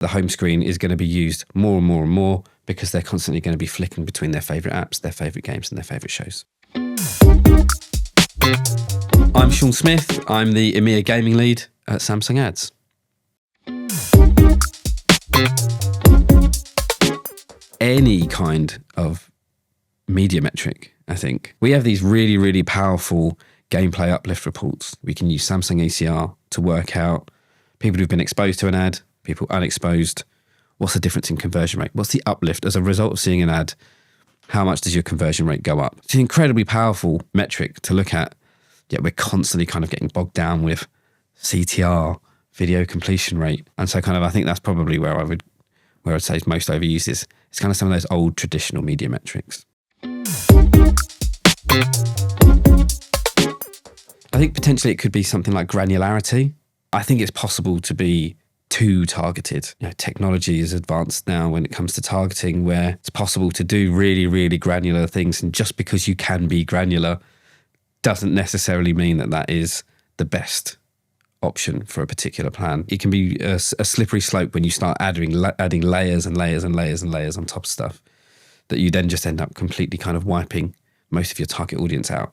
the home screen is going to be used more and more and more because they're constantly going to be flicking between their favourite apps, their favourite games and their favourite shows. I'm Sean Smith. I'm the EMEA Gaming Lead at Samsung Ads. Any kind of media metric, I think. We have these really, really powerful gameplay uplift reports. We can use Samsung ACR to work out people who've been exposed to an ad, people unexposed. What's the difference in conversion rate? What's the uplift as a result of seeing an ad? How much does your conversion rate go up? It's an incredibly powerful metric to look at, yet we're constantly kind of getting bogged down with CTR, video completion rate. And so kind of, I think that's probably where I'd say it's most overused is it's kind of some of those old traditional media metrics. I think potentially it could be something like granularity. I think it's possible to be too targeted. Technology is advanced now when it comes to targeting, where it's possible to do really, really granular things. And just because you can be granular doesn't necessarily mean that that is the best option for a particular plan. It can be a slippery slope when you start adding layers and layers and layers and layers on top of stuff that you then just end up completely kind of wiping most of your target audience out.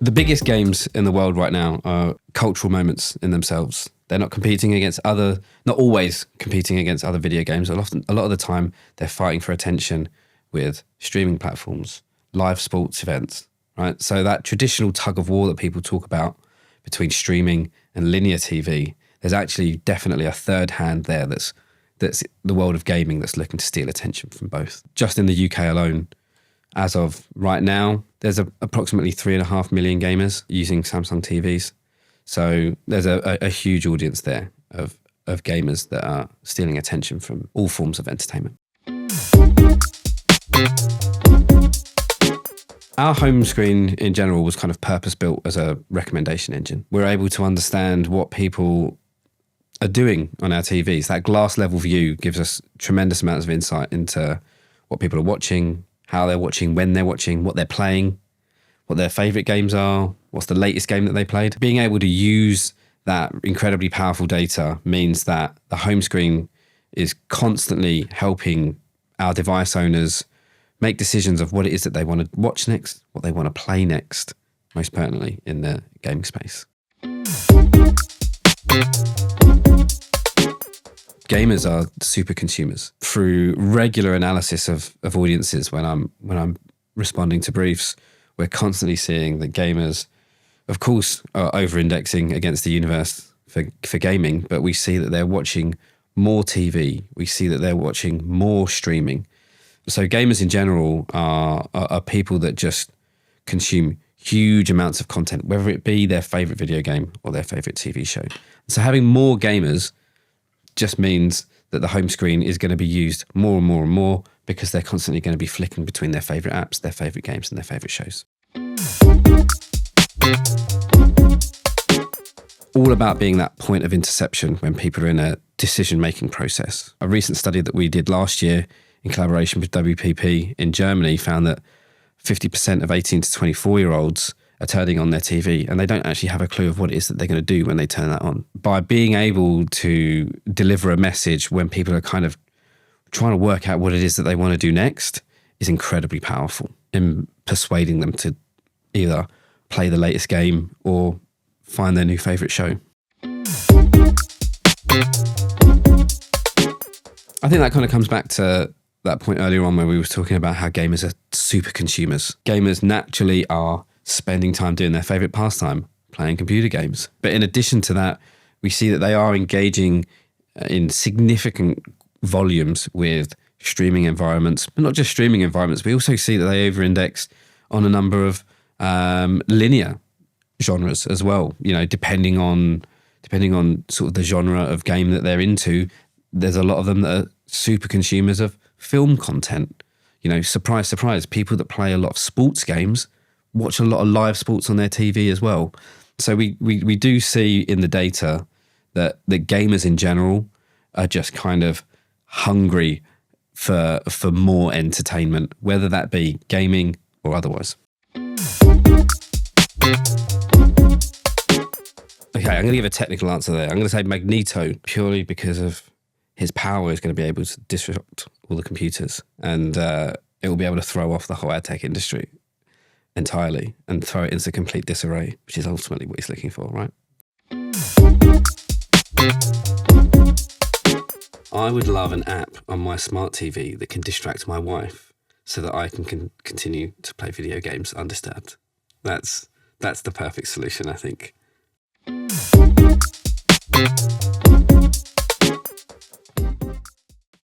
The biggest games in the world right now are cultural moments in themselves. They're not competing against not always competing against other video games. A lot of the time, they're fighting for attention with streaming platforms, live sports events, right? So that traditional tug of war that people talk about between streaming and linear TV, there's actually definitely a third hand there that's the world of gaming that's looking to steal attention from both. Just in the UK alone, as of right now, there's approximately 3.5 million gamers using Samsung TVs. So there's a huge audience there of gamers that are stealing attention from all forms of entertainment. Our home screen in general was kind of purpose-built as a recommendation engine. We're able to understand what people are doing on our TVs. That glass level view gives us tremendous amounts of insight into what people are watching, how they're watching, when they're watching, what they're playing, what their favourite games are, what's the latest game that they played. Being able to use that incredibly powerful data means that the home screen is constantly helping our device owners make decisions of what it is that they want to watch next, what they want to play next, most pertinently in the gaming space. Gamers are super consumers. Through regular analysis of audiences, when I'm responding to briefs, we're constantly seeing that gamers, of course, are over-indexing against the universe for gaming, but we see that they're watching more TV. We see that they're watching more streaming. So gamers in general are people that just consume huge amounts of content, whether it be their favorite video game or their favorite TV show. So having more gamers just means that the home screen is going to be used more and more and more because they're constantly going to be flicking between their favorite apps, their favorite games and their favorite shows. All about being that point of interception when people are in a decision-making process. A recent study that we did last year in collaboration with WPP in Germany found that 50% of 18 to 24-year-olds are turning on their TV and they don't actually have a clue of what it is that they're going to do when they turn that on. By being able to deliver a message when people are kind of trying to work out what it is that they want to do next is incredibly powerful in persuading them to either play the latest game or find their new favourite show. I think that kind of comes back to that point earlier on where we were talking about how gamers are super consumers. Gamers naturally are spending time doing their favourite pastime, playing computer games. But in addition to that, we see that they are engaging in significant volumes with streaming environments, but not just streaming environments. We also see that they over-index on a number of linear genres as well. Depending on sort of the genre of game that they're into, there's a lot of them that are super consumers of film content. Surprise, surprise, people that play a lot of sports games watch a lot of live sports on their TV as well. So we do see in the data that gamers in general are just kind of hungry for more entertainment, whether that be gaming or otherwise. Okay, I'm going to give a technical answer there. I'm going to say Magneto, purely because of his power is going to be able to disrupt all the computers, and it will be able to throw off the whole ad tech industry entirely and throw it into complete disarray, which is ultimately what he's looking for, right? I would love an app on my smart TV that can distract my wife so that I can continue to play video games undisturbed. That's the perfect solution, I think.